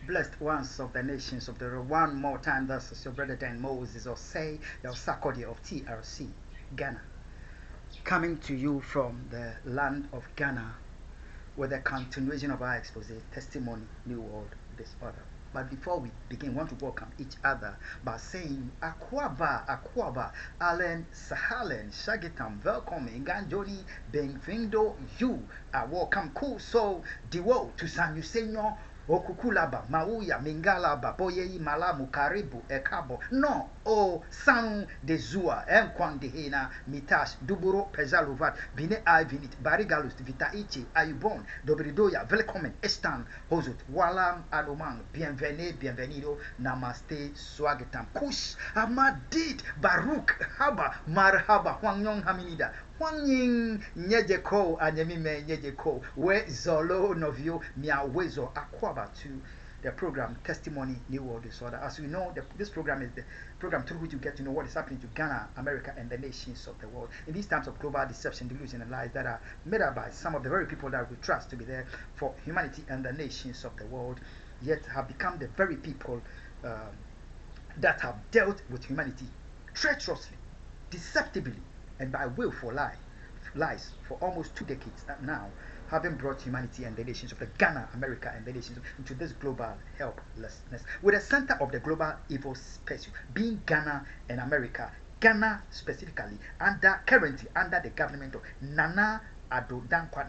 Blessed ones of the nations of the world. One more time, that's your brother Dan Moses, or say, your Sakodi of TRC, Ghana. Coming to you from the land of Ghana with a continuation of our expose, Testimony, New World, Disorder. But before we begin, we want to welcome each other by saying, Akwaba, Allen, Sahalen, Shagitam, welcome, Ganjoni, Benfindo, you are welcome, cool, so, Diwo, to San Yusenyo, Okukulaba, Mauya, Mingalaba, Boye, Malamu, Karibu, Ekabo, no, O, Sanu, de Zua, Enquan de Hena, Mitash, Duburo, Pezaluvat, Bine Ivinit, Barigalus, Vitaichi, Ayubon, Dobridoya, Velkommen, Estan, Hozut, Walam, Adomang, Bienvenido, Namaste, Swagetam, Kush, Amadit, Baruch, Haba, Marhaba, Huangyong Haminida, Huangying, Nyejeko, Anyemime, Nyejeko, We Zolo, Novio, Miawezo, Akwaba to the program Testimony, New World Disorder. As we know, this program is the program through which you get to know what is happening to Ghana, America, and the nations of the world. In these times of global deception, delusion, and lies that are made up by some of the very people that we trust to be there for humanity and the nations of the world, yet have become the very people that have dealt with humanity treacherously, deceptively, and by willful lies for almost 2 decades now, having brought humanity and the nations of the Ghana, America, and the nations into this global helplessness, with the center of the global evil space being Ghana and America. Ghana specifically currently under the government of Nana Addo Dankwa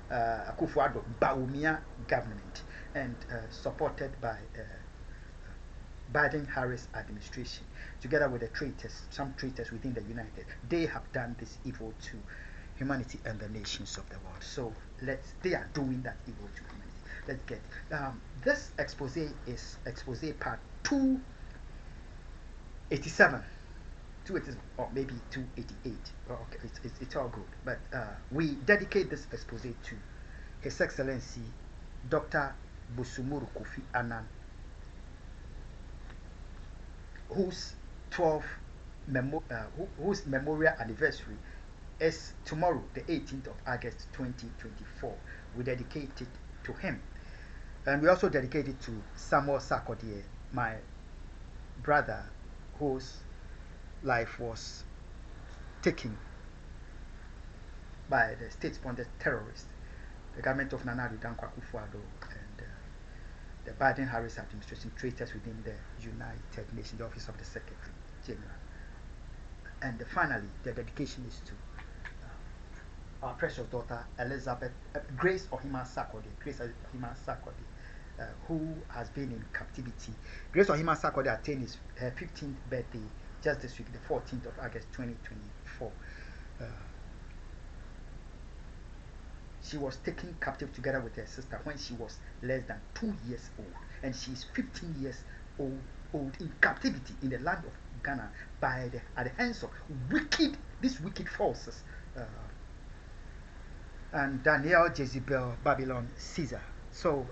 Akufo Addo Bawumia government, and supported by Biden-Harris administration, together with the traitors, some traitors within the United. They have done this evil to humanity and the nations of the world. So they are doing that evil to humanity. Let's get this expose is expose part 287, or maybe 288. Okay, it's all good. But we dedicate this expose to His Excellency Dr. Busumuru Kofi Annan, whose whose memorial anniversary is tomorrow, the 18th of August 2024. We dedicate it to him. And we also dedicate it to Samuel Sarkodie, my brother, whose life was taken by the state-sponsored terrorists, the government of Nana Addo Dankwa Akufo Addo, and the Biden-Harris administration, traitors within the United Nations, the Office of the Secretary General. And finally, the dedication is to our precious daughter Elizabeth Grace Ohima Sarkodie, who has been in captivity. Grace Ohima Sarkodie attained her 15th birthday just this week, the 14th of August 2024. She was taken captive together with her sister when she was less than 2 years old, and she is 15 years old in captivity in the land of Ghana at the hands of these wicked forces, and Daniel, Jezebel, Babylon, Caesar. So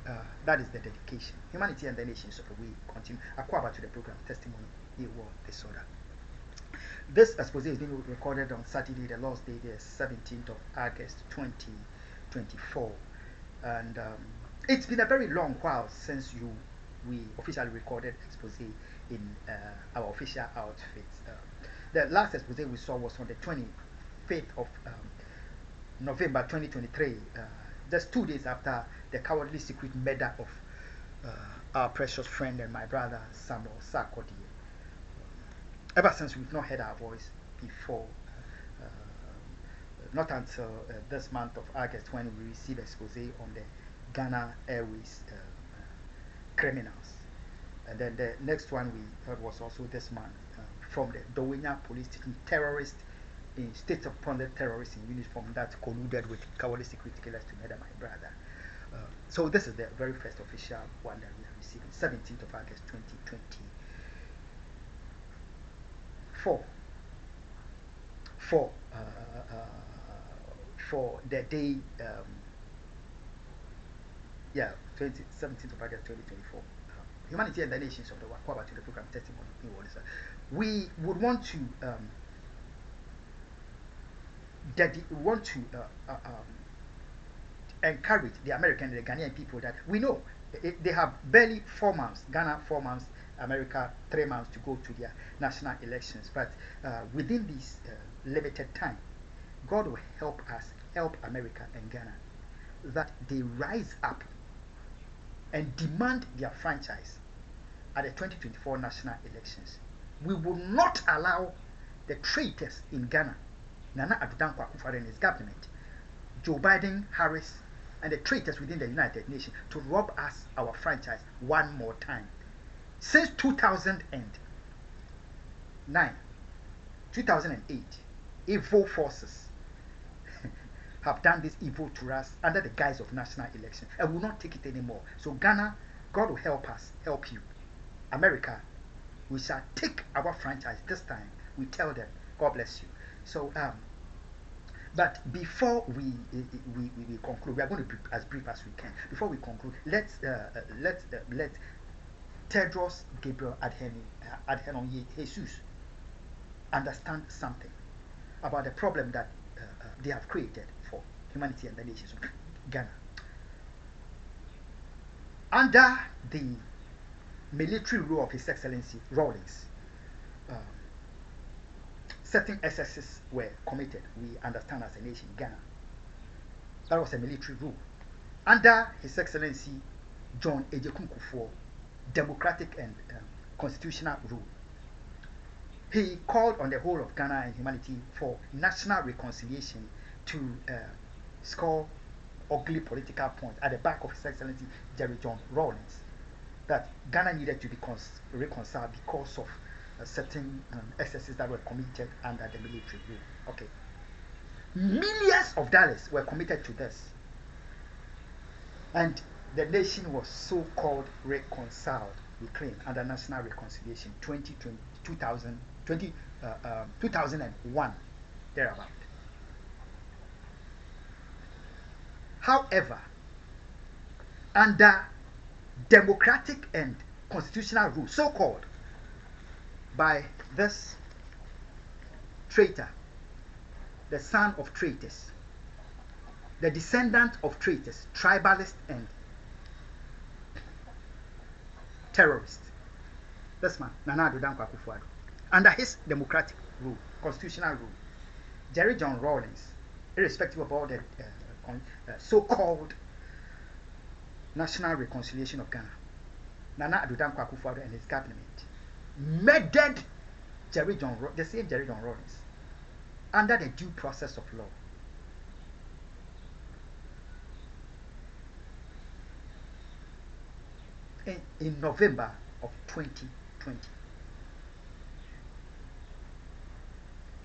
that is the dedication. Humanity and the nations of the we continue. Akwaba to the program Testimony, New World Disorder. This expose is being recorded on Saturday, the last day, the 17th of August 2024, and it's been a very long while since we officially recorded expose in our official outfits. The last expose we saw was on the 25th of November 2023, just 2 days after the cowardly secret murder of our precious friend and my brother Samuel Sarkodie. Ever since, we've not heard our voice before, not until this month of August, when we received expose on the Ghana Airways criminals. And then the next one we heard was also this month from the Dowenya police station, terrorists in state-sponsored terrorists in uniform that colluded with cowardly security killers to murder my brother. So this is the very first official one that we have received, 17th of August 2024. For the day, 17th of August 2024. Humanity and the nations of the world. What about the program Testimony? We would want to encourage the American and the Ghanaian people that we know they have barely 4 months, Ghana 4 months, America 3 months to go to their national elections. But within this limited time, God will help us, help America and Ghana, that they rise up and demand their franchise at the 2024 national elections. We will not allow the traitors in Ghana, Nana Addo Dankwa Akufo and his government, Joe Biden, Harris, and the traitors within the United Nations to rob us our franchise one more time. Since 2009, 2008, evil forces have done this evil to us under the guise of national election, and we will not take it anymore. So Ghana, God will help us, help you. America, we shall take our franchise this time. We tell them, God bless you. So, but before we conclude, we are going to be as brief as we can. Before we conclude, let Tedros Gabriel Adhanom Jesus understand something about the problem that they have created for humanity and the nations of Ghana. Under the military rule of His Excellency Rawlings, certain excesses were committed, we understand, as a nation, Ghana. That was a military rule. Under His Excellency John Ejekun Kufuor, democratic and constitutional rule, he called on the whole of Ghana and humanity for national reconciliation to score ugly political points at the back of His Excellency Jerry John Rawlings, that Ghana needed to be reconciled because of certain excesses that were committed under the military rule. Okay. Millions of dollars were committed to this. And the nation was so-called reconciled, we claim, under National Reconciliation 2001, thereabout. However, under democratic and constitutional rule, so-called, by this traitor, the son of traitors, the descendant of traitors, tribalists and terrorists, this man, Nana Addo Dankwa Akufo, under his democratic rule, constitutional rule, Jerry John Rawlings, irrespective of all the so-called National Reconciliation of Ghana, Nana Addo Dankwa Akufo and his government murdered the same Jerry John Rawlings under the due process of law. In November of 2020.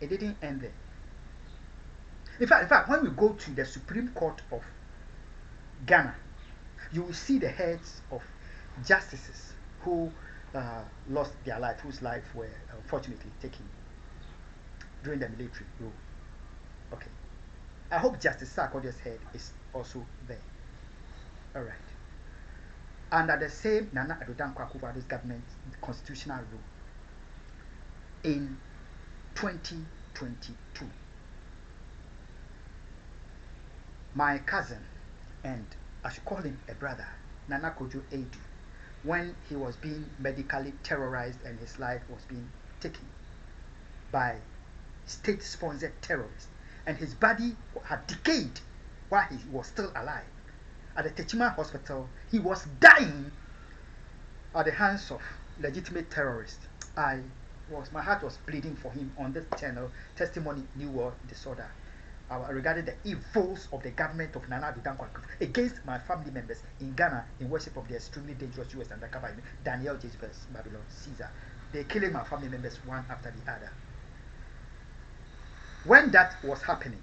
It didn't end there. In fact, when we go to the Supreme Court of Ghana, you will see the heads of justices who lost their life, whose life were unfortunately taken during the military rule. Okay. I hope Justice Sarkodie's head is also there. All right. Under the same Nana Addo Dankwa Akufo-Addo's government constitutional rule, in 2022, my cousin, and I should call him a brother, Nana Kojo Addo, when he was being medically terrorized and his life was being taken by state-sponsored terrorists, and his body had decayed while he was still alive. At the Techima hospital, he was dying at the hands of legitimate terrorists. My heart was bleeding for him on this channel, Testimony New World Disorder, regarding the evils of the government of Nana Addo Dankwa Akufo against my family members in Ghana in worship of the extremely dangerous US undercover Daniel Jezebel Babylon Caesar. They killing my family members one after the other. When that was happening,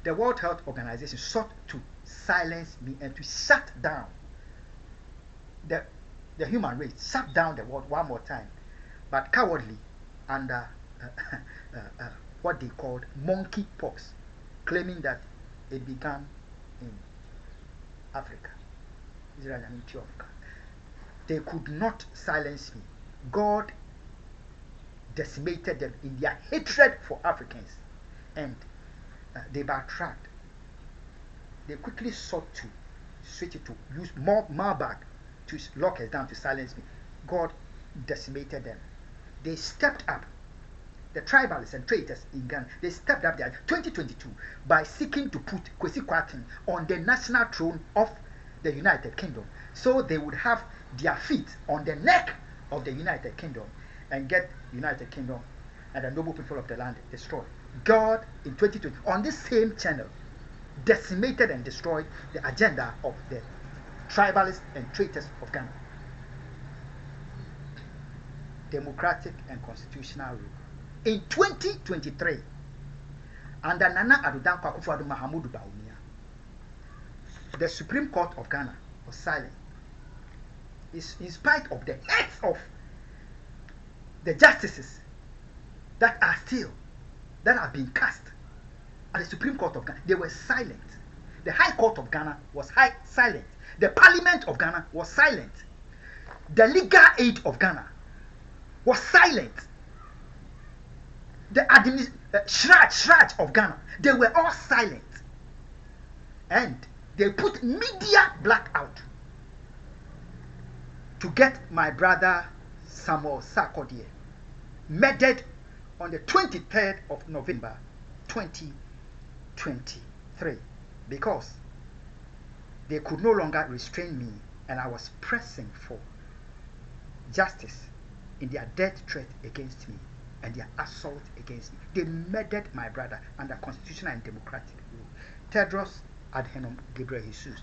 the World Health Organization sought to silence me and to shut down the human race, shut down the world one more time, but cowardly under what they called monkeypox, claiming that it began in Africa. They could not silence me. God decimated them in their hatred for Africans, and they backtracked. they quickly sought to switch it to use more Marburg to lock us down, to silence me. God decimated them. They stepped up. The tribalists and traitors in Ghana, they stepped up there 2022 by seeking to put Kwesi Kwarteng on the national throne of the United Kingdom, so they would have their feet on the neck of the United Kingdom and get United Kingdom and the noble people of the land destroyed. God in 2020 on this same channel decimated and destroyed the agenda of the tribalists and traitors of Ghana. Democratic and constitutional rule. In 2023, under Nana Addo Akufo Mahamudu Bawumia, the Supreme Court of Ghana was silent. In spite of the heads of the justices that have been cast at the Supreme Court of Ghana, they were silent. The High Court of Ghana was silent. The Parliament of Ghana was silent. The Legal Aid of Ghana was silent. The Shraj of Ghana, they were all silent. And they put media blackout to get my brother Samuel Sarkodie murdered on the 23rd of November 2023 because they could no longer restrain me, and I was pressing for justice in their death threat against me and their assault against me. They murdered my brother under constitutional and democratic rule. Tedros Adhanom Ghebreyesus.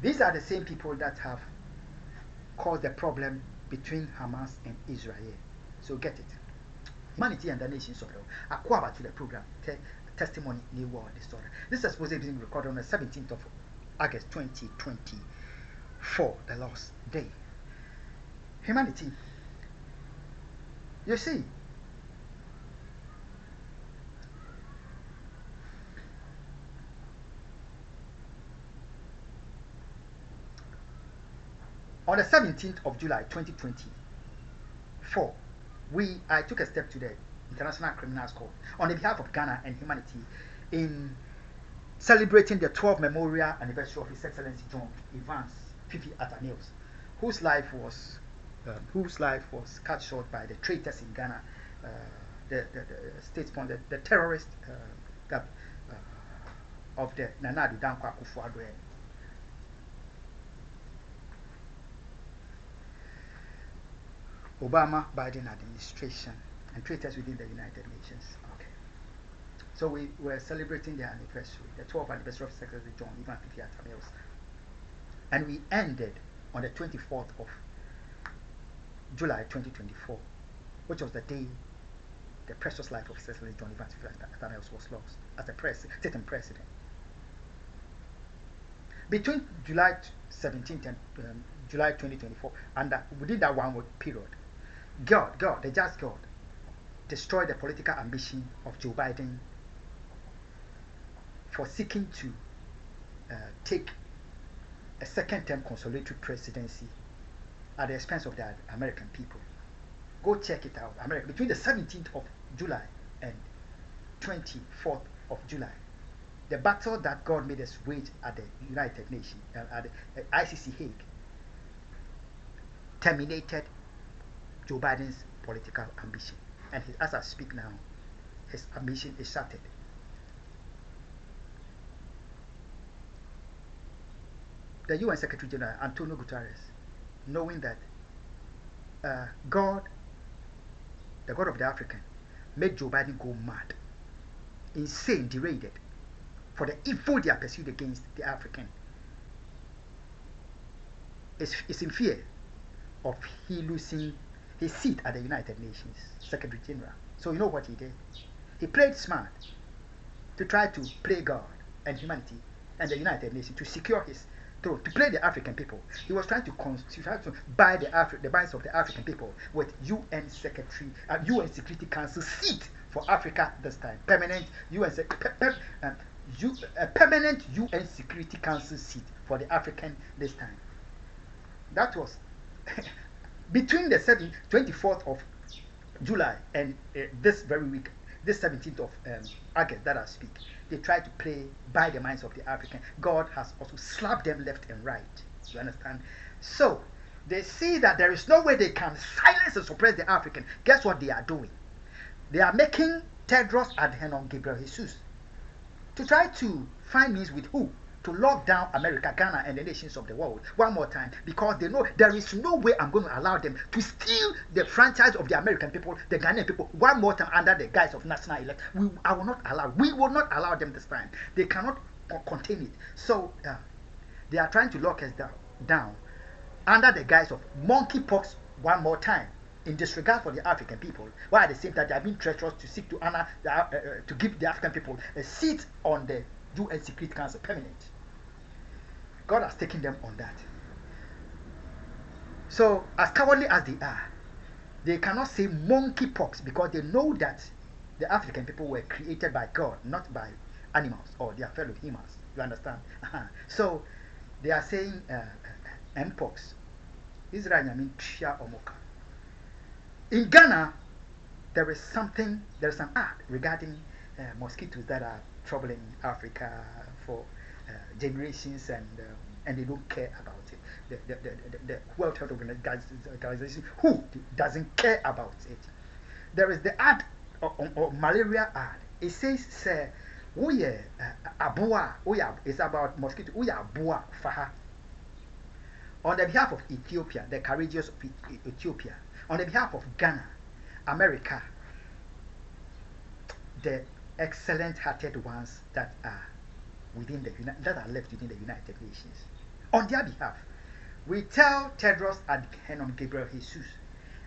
These are the same people that have caused the problem between Hamas and Israel. So get it. Humanity and the nations of the world. Akwa to the program. Testimony new world disorder. This is supposed to be recorded on the 17th of August 2024, the last day. Humanity. You see, on the 17th of July 2024, I took a step to the International Criminal Court on the behalf of Ghana and humanity in celebrating the 12th memorial anniversary of His Excellency John Evans Fifi Ataneus, whose life was cut short by the traitors in Ghana, the state-sponsored, the terrorist of the Nana Addo Akufo Addo. Obama-Biden administration and traitors within the United Nations. Okay. So we were celebrating the anniversary, the 12th anniversary of Secretary John Evans Fifi Ataneus. And we ended on the 24th of July 2024, which was the day the precious life of Secretary John Evans Fifi Ataneus was lost as the sitting president. Between July 17th and July 2024, and within that 1 week period, God, the just God, destroyed the political ambition of Joe Biden for seeking to take a second-term consolatory presidency at the expense of the American people. Go check it out. America, between the 17th of July and 24th of July, the battle that God made us wage at the United Nations, at the ICC Hague, terminated Joe Biden's political ambition. And as I speak now, his ambition is shattered. The UN Secretary General, Antonio Guterres, knowing that God, the God of the African, made Joe Biden go mad, insane, derailed, for the evil they are pursued against the African, is in fear of he losing his seat at the United Nations Secretary General. So you know what he did? He played smart to try to play God and humanity and the United Nations to secure his throne, to play the African people. He was trying to buy the minds of the African people with UN Security Council seat for Africa this time. Permanent UN Security Council seat for the African this time. That was between the 24th of July and this very week, this 17th of August that I speak. they try to play by the minds of the African, God has also slapped them left and right. You understand? So they see that there is no way they can silence and suppress the African. Guess what they are doing? They are making Tedros Adhanom Ghebreyesus to try to find means with who? To lock down America, Ghana, and the nations of the world one more time, because they know there is no way I'm going to allow them to steal the franchise of the American people, the Ghanaian people, one more time under the guise of national elect. We will not allow them this time. They cannot contain it. So they are trying to lock us down under the guise of monkeypox one more time, in disregard for the African people, while at the same time they have been treacherous to seek to honor to give the African people a seat on the UN Security Council permanent. God has taken them on that. So, as cowardly as they are, they cannot say monkeypox because they know that the African people were created by God, not by animals or their fellow humans. You understand? So, they are saying mpox. Israel mean tria omoka. In Ghana, there is an act regarding mosquitoes that are troubling Africa for generations, and they don't care about it. The World Health Organization, who doesn't care about it? There is the ad or malaria ad. It says, abua, it's about mosquito. Abua faha. On the behalf of Ethiopia, the courageous of Ethiopia, on the behalf of Ghana, America, the excellent-hearted ones that are left within the United Nations, on their behalf, we tell Tedros Adhanom Ghebreyesus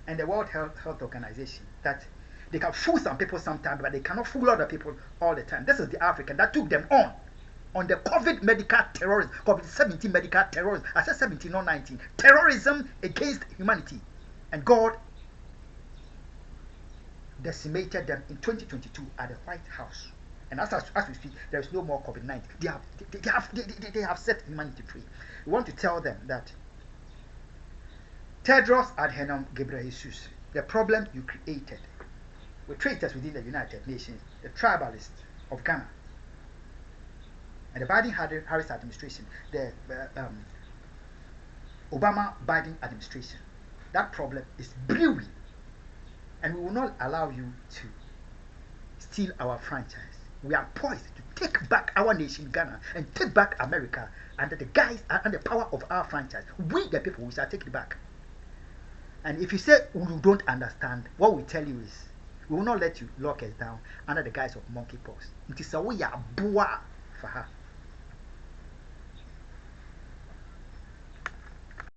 and the World Health Organization that they can fool some people sometimes, but they cannot fool other people all the time. This is the African that took them on the COVID medical terrorism, COVID-17 medical terrorism. I said 17, not 19. Terrorism against humanity. And God decimated them in 2022 at the White House. And as we speak, there is no more COVID-19. They have set humanity free. We want to tell them that Tedros Adhanom Ghebreyesus, the problem you created with traitors within the United Nations, the tribalists of Ghana, and the Biden-Harris administration, the Obama-Biden administration, that problem is brewing. And we will not allow you to steal our franchise. We are poised to take back our nation, Ghana, and take back America under the guise and the power of our franchise. We, the people, we shall take it back. And if you say you don't understand, what we tell you is, we will not let you lock us down under the guise of monkeypox. It is a way you are boa for her.